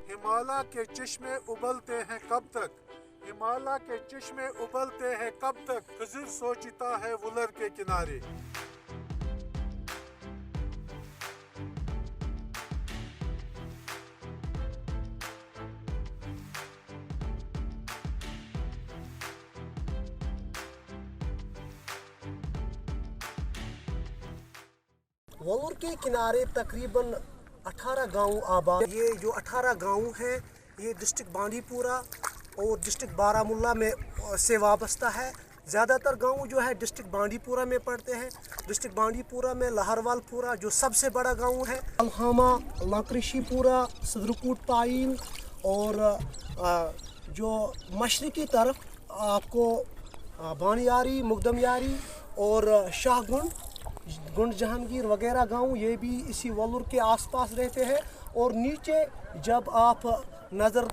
हिमालय के चश्मे उबलते हैं कब तक, हिमालय के चश्मे उबलते हैं कब तक, खिज़िर सोचता है वुलर के किनारे। वलूर के किनारे तकरीबन 18 गांव आबाद। ये जो 18 गांव हैं ये डिस्ट्रिक्ट बांडीपुरा और डिस्ट्रिक्ट बारामुल्ला में से वाबस्ता है। ज़्यादातर गांव जो है डिस्ट्रिक्ट बांडीपुरा में पड़ते हैं। डिस्ट्रिक्ट बांडीपुरा में लहरवालपुरा जो सबसे बड़ा गांव है, अलहामा, लाकृषीपुरा, सदरकोट पाइन और जो मशरक़ी तरफ आपको बानियारी, मुकदमयारी और शाहगुंड, गुंड जहांगीर वगैरह गांव ये भी इसी वलूर के आसपास रहते हैं। और नीचे जब आप नज़र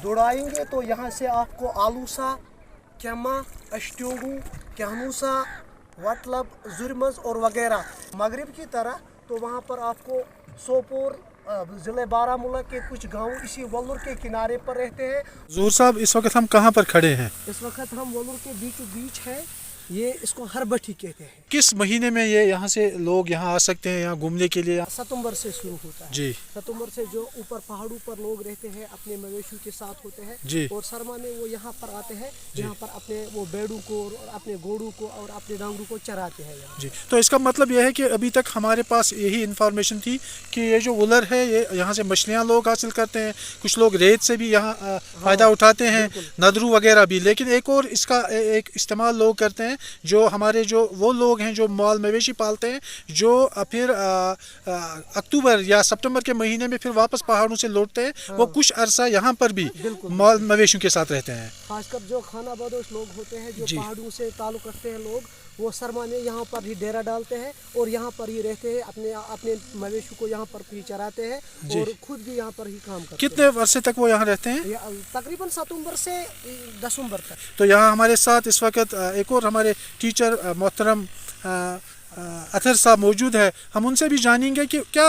दौड़ाएंगे तो यहाँ से आपको आलूसा, कैमा, अश्ट्योगू, कहनूसा, वटलब, जुर्मज और वगैरह मगरिब की तरह तो वहाँ पर आपको सोपोर ज़िले बारामूला के कुछ गांव इसी वलूर के किनारे पर रहते हैं। ज़हूर साहब, इस वक्त हम कहाँ पर खड़े हैं? इस वक्त हम वलूर के बीचों बीच हैं। ये इसको हरबठी कहते हैं। किस महीने में ये यहाँ से लोग यहाँ आ सकते हैं यहाँ घूमने के लिए? सितंबर से शुरू होता है जी। सितंबर से जो ऊपर पहाड़ों पर लोग रहते हैं अपने मवेशियों के साथ होते हैं जी। और सरमा में वो यहाँ पर आते हैं, यहाँ पर अपने वो बेड़ों को और अपने घोड़ों को और अपने डांगरों को चराते हैं यहाँ। जी। तो इसका मतलब यह है कि अभी तक हमारे पास यही इन्फॉर्मेशन थी कि ये जो वुलर है ये यहाँ से मछलियाँ लोग हासिल करते हैं, कुछ लोग रेत से भी यहाँ फ़ायदा उठाते हैं, नदरू वगैरह भी। लेकिन एक और इसका एक इस्तेमाल लोग करते हैं जो हमारे जो वो लोग हैं जो माल मवेशी पालते हैं, जो फिर अक्टूबर या सितंबर के महीने में फिर वापस पहाड़ों से लौटते हैं। वो कुछ अरसा यहाँ पर भी माल मवेशियों के साथ रहते हैं। खासकर जो खाना बदोश लोग होते हैं जो पहाड़ों से ताल्लुक़ रखते हैं लोग, वो सरमा में यहाँ पर ही डेरा डालते हैं और यहाँ पर ही रहते हैं, अपने मवेशियों को यहाँ पर ही चराते हैं और खुद भी यहाँ पर ही काम करते हैं। कितने वर्षे तक वो यहाँ रहते हैं? तकरीबन सितंबर से दिसंबर तक। तो यहाँ हमारे साथ इस वक्त एक और हमारे टीचर मोहतरम अतहर साहब मौजूद है। हम उनसे भी जानेंगे कि क्या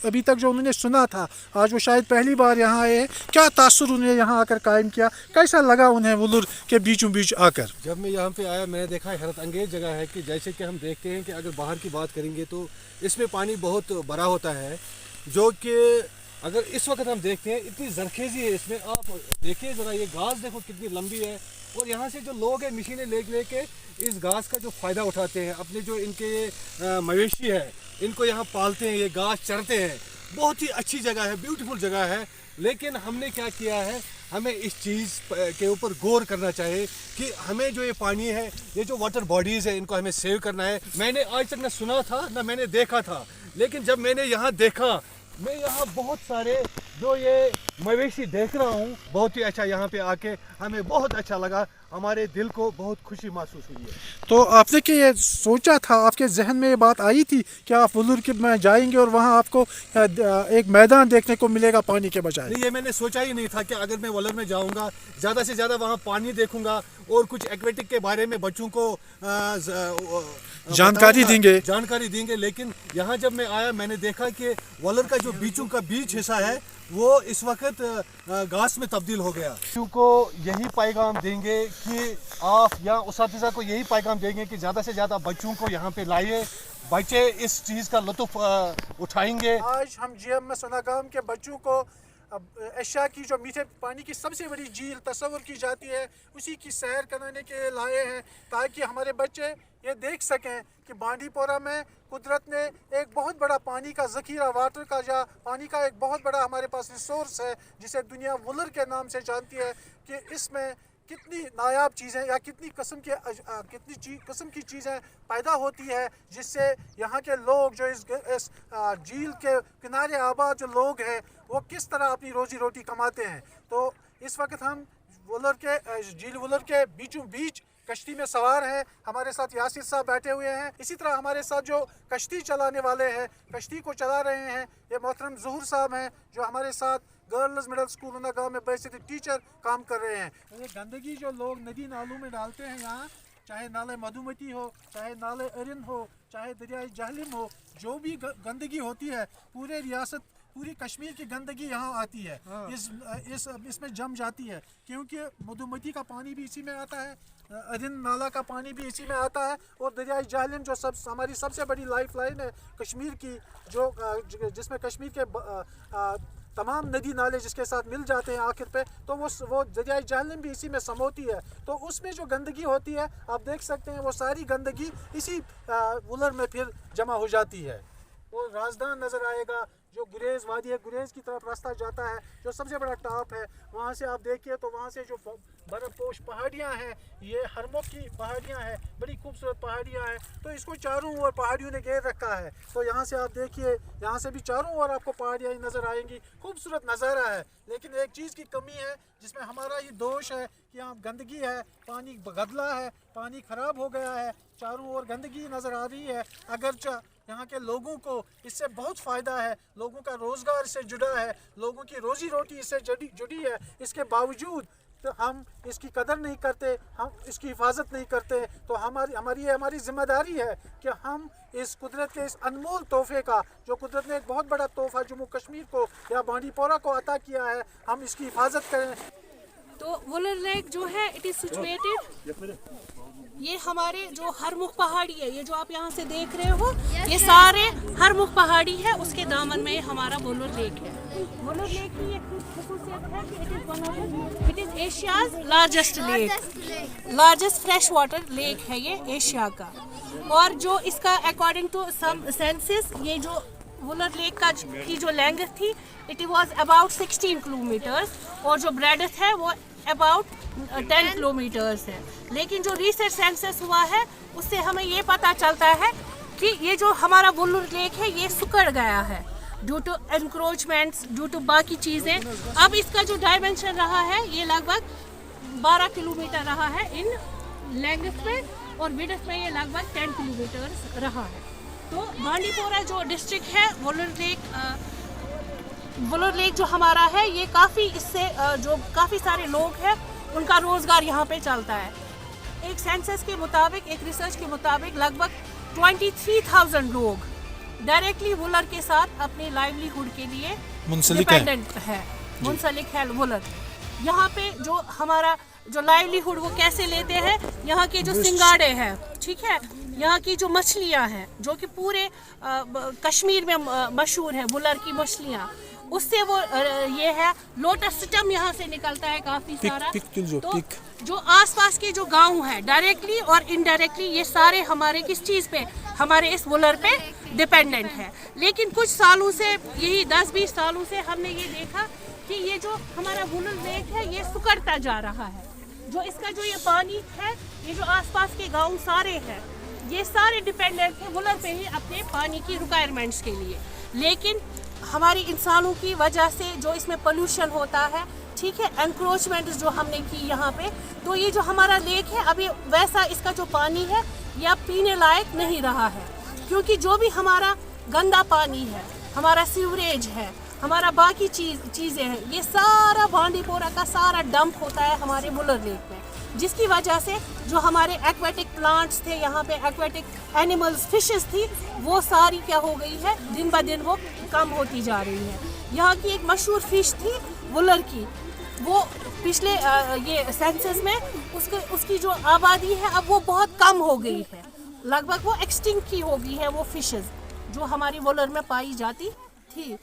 अभी तक जो उन्होंने सुना था, आज वो शायद पहली बार यहाँ आए हैं, क्या तासुर उन्हें यहाँ आकर कायम किया, कैसा लगा उन्हें वलूर के बीचों बीच आकर? जब मैं यहाँ पे आया मैंने देखा हैरत अंगेज जगह है कि जैसे कि हम देखते हैं कि अगर बाहर की बात करेंगे तो इसमें पानी बहुत बड़ा होता है, जो कि अगर इस वक्त हम देखते हैं इतनी जरखेज़ी है इसमें। आप देखिए ज़रा, ये घास देखो कितनी लंबी है और यहाँ से जो लोग हैं मशीनें लेके इस घास का जो फ़ायदा उठाते हैं, अपने जो इनके मवेशी है इनको यहाँ पालते हैं, ये घास चरते हैं। बहुत ही अच्छी जगह है, ब्यूटीफुल जगह है। लेकिन हमने क्या किया है, हमें इस चीज़ के ऊपर गौर करना चाहिए कि हमें जो ये पानी है, ये जो वाटर बॉडीज़ है, इनको हमें सेव करना है। मैंने आज तक न सुना था न मैंने देखा था, लेकिन जब मैंने यहाँ देखा, मैं यहाँ बहुत सारे जो ये मवेशी देख रहा हूँ, बहुत ही अच्छा यहाँ पे आके हमें बहुत अच्छा लगा, हमारे दिल को बहुत खुशी महसूस हुई है। तो आपने कि ये सोचा था, आपके जहन में ये बात आई थी कि आप वलूर के में जाएंगे और वहाँ आपको एक मैदान देखने को मिलेगा पानी के बजाय? नहीं, ये मैंने सोचा ही नहीं था कि अगर मैं वलूर में जाऊँगा ज़्यादा से ज़्यादा वहाँ पानी देखूँगा और कुछ एक्वेटिक के बारे में बच्चों को जानकारी देंगे। लेकिन यहाँ जब मैं आया मैंने देखा कि वलूर का जो बीचों का बीच हिस्सा है वो इस वक्त घास में तब्दील हो गया। बच्चों को यही पैगाम देंगे कि आप या उस्तादिज़ा को यही पैगाम देंगे कि ज़्यादा से ज़्यादा बच्चों को यहाँ पे लाइए, बच्चे इस चीज़ का लुत्फ़ उठाएंगे। आज हम GM सोनागाम के बच्चों को एशिया की जो मीठे पानी की सबसे बड़ी झील तस्वुर की जाती है उसी की सैर कराने के लिए लाए हैं, ताकि हमारे बच्चे ये देख सकें कि बांडीपोरा में कुदरत ने एक बहुत बड़ा पानी का ज़ख़ीरा, वाटर का या पानी का एक बहुत बड़ा हमारे पास रिसोर्स है जिसे दुनिया वुलर के नाम से जानती है, कि इसमें कितनी नायाब चीज़ें या कितनी किस्म की चीज़ें पैदा होती है, जिससे यहाँ के लोग जो इस झील के किनारे आबाद जो लोग हैं वो किस तरह अपनी रोजी रोटी कमाते हैं। तो इस वक्त हम वुलर के झील वुलर के बीचों बीच कश्ती में सवार हैं। हमारे साथ यासिर साहब बैठे हुए हैं। इसी तरह हमारे साथ जो कश्ती चलाने वाले हैं, कश्ती को चला रहे हैं, ये मोहतरम ज़हूर साहब हैं जो हमारे साथ गर्ल्स मिडिल स्कूल गाँव में बेसिक टीचर काम कर रहे हैं। ये गंदगी जो लोग नदी नालों में डालते हैं यहाँ, चाहे नाले मधुमती हो, चाहे नाले अरिन हो, चाहे दरियाई जहलिम हो, जो भी गंदगी होती है पूरे रियासत पूरी कश्मीर की गंदगी यहाँ आती है, इसमें जम जाती है, क्योंकि मधुमती का पानी भी इसी में आता है, अरिन नाला का पानी भी इसी में आता है, और दरियाई जहलम जो हमारी सबसे बड़ी लाइफ लाइन है कश्मीर की, जिसमें कश्मीर के तमाम नदी नाले जिसके साथ मिल जाते हैं आखिर पे, तो वो दरियाई जहलम भी इसी में समोती है। तो उसमें जो गंदगी होती है आप देख सकते हैं, वो सारी गंदगी इसी वुलर में फिर जमा हो जाती है। वो राजदान नज़र आएगा, जो गुरेज वादी है, गुरेज की तरफ रास्ता जाता है, जो सबसे बड़ा टॉप है, वहाँ से आप देखिए तो वहाँ से जो बर्फ़पोश पहाड़ियाँ हैं, ये हरमुख की पहाड़ियाँ हैं, बड़ी खूबसूरत पहाड़ियाँ हैं। तो इसको चारों ओर पहाड़ियों ने घेर रखा है। तो यहाँ से आप देखिए, यहाँ से भी चारों ओर आपको पहाड़ियाँ ही नज़र आएंगी, खूबसूरत नज़ारा है। लेकिन एक चीज़ की कमी है जिसमें हमारा ही दोष है कि यहाँ गंदगी है, पानी गदला है, पानी ख़राब हो गया है, चारों ओर गंदगी नज़र आ रही है। अगरचा यहाँ के लोगों को इससे बहुत फ़ायदा है, लोगों का रोज़गार इससे जुड़ा है, लोगों की रोज़ी रोटी इससे जुड़ी है, इसके बावजूद तो हम इसकी कदर नहीं करते, हम इसकी हिफाजत नहीं करते। तो हमारी ज़िम्मेदारी है कि हम इस कुदरत के इस अनमोल तोहफे का, जो कुदरत ने एक बहुत बड़ा तोहफा जम्मू कश्मीर को या बांडी पोरा को अता किया है, हम इसकी हिफाजत करें। तो वुलर लेक जो है इट इज़ सिचुएटेड, ये हमारे जो हरमुख पहाड़ी है, ये जो आप यहाँ से देख रहे हो, ये सारे हरमुख पहाड़ी है, उसके दामन में हमारा वुलर लेक है। वुलर लेक की एक खूबसूरत है कि it is Asia's largest lake, largest fresh water lake है ये एशिया का। और जो इसका अकॉर्डिंग टू सम सेंसेस, ये जो वुलर लेक की जो लेंथ थी, इट वाज अबाउट 16 किलोमीटर्स, और जो ब्रेडथ है वो अबाउट 10 किलोमीटर्स है। लेकिन जो रिसर्च सेंसस हुआ है उससे हमें ये पता चलता है कि ये जो हमारा वुलर लेक है ये सुकड़ गया है due to encroachments, due to बाकी चीज़ें। अब इसका जो डायमेंशन रहा है ये लगभग 12 किलोमीटर रहा है इन लेंथ में, और विड्थ में ये लगभग 10 किलोमीटर रहा है। तो बांडी पोरा जो डिस्ट्रिक्ट है, वुलर लेक जो हमारा है, ये काफ़ी इससे जो काफ़ी सारे लोग हैं उनका रोज़गार यहाँ पे चलता है। एक सेंसस के मुताबिक, एक रिसर्च के मुताबिक लगभग 23,000 लोग डायरेक्टली वुलर के साथ अपनी लाइवलीहुड के लिए डिपेंडेंट है, मुंसलिक है वुलर। यहाँ पे जो हमारा जो लाइवलीहुड वो कैसे लेते हैं, यहाँ के जो सिंगाड़े हैं, ठीक है, यहाँ की जो मछलियाँ हैं जो कि पूरे कश्मीर में मशहूर है, वुलर की मछलियाँ, उससे वो ये है लोटस स्टम यहाँ से निकलता है काफ़ी सारा। तो जो आसपास के जो गांव है डायरेक्टली और इनडायरेक्टली ये सारे हमारे किस चीज़ पे, हमारे इस वुलर पे डिपेंडेंट है। लेकिन कुछ सालों से, यही 10-20 सालों से हमने ये देखा कि ये जो हमारा वुलर लेक है ये सुकड़ता जा रहा है। जो इसका जो ये पानी है, ये जो आसपास के गाँव सारे हैं, ये सारे डिपेंडेंट हैं वुलर पे ही अपने पानी की रिक्वायरमेंट्स के लिए। लेकिन हमारी इंसानों की वजह से जो इसमें पोल्यूशन होता है, ठीक है, एनक्रोचमेंट जो हमने की यहाँ पे, तो ये जो हमारा लेक है अभी वैसा इसका जो पानी है ये अब पीने लायक नहीं रहा है, क्योंकि जो भी हमारा गंदा पानी है, हमारा सीवरेज है, हमारा बाकी चीज़ें हैं, ये सारा बांडी पोरा का सारा डंप होता है हमारे वुलर लेक में, जिसकी वजह से जो हमारे एक्वेटिक प्लांट्स थे, यहाँ पे एक्वेटिक एनिमल्स, फिशेस थी, वो सारी क्या हो गई है, दिन ब दिन वो कम होती जा रही है। यहाँ की एक मशहूर फिश थी वुलर की, वो पिछले ये सेंसस में उसकी जो आबादी है अब वो बहुत कम हो गई है, लगभग वो एक्सटिंक्ट की हो गई है वो फिशेस जो हमारी वुलर में पाई जाती थी।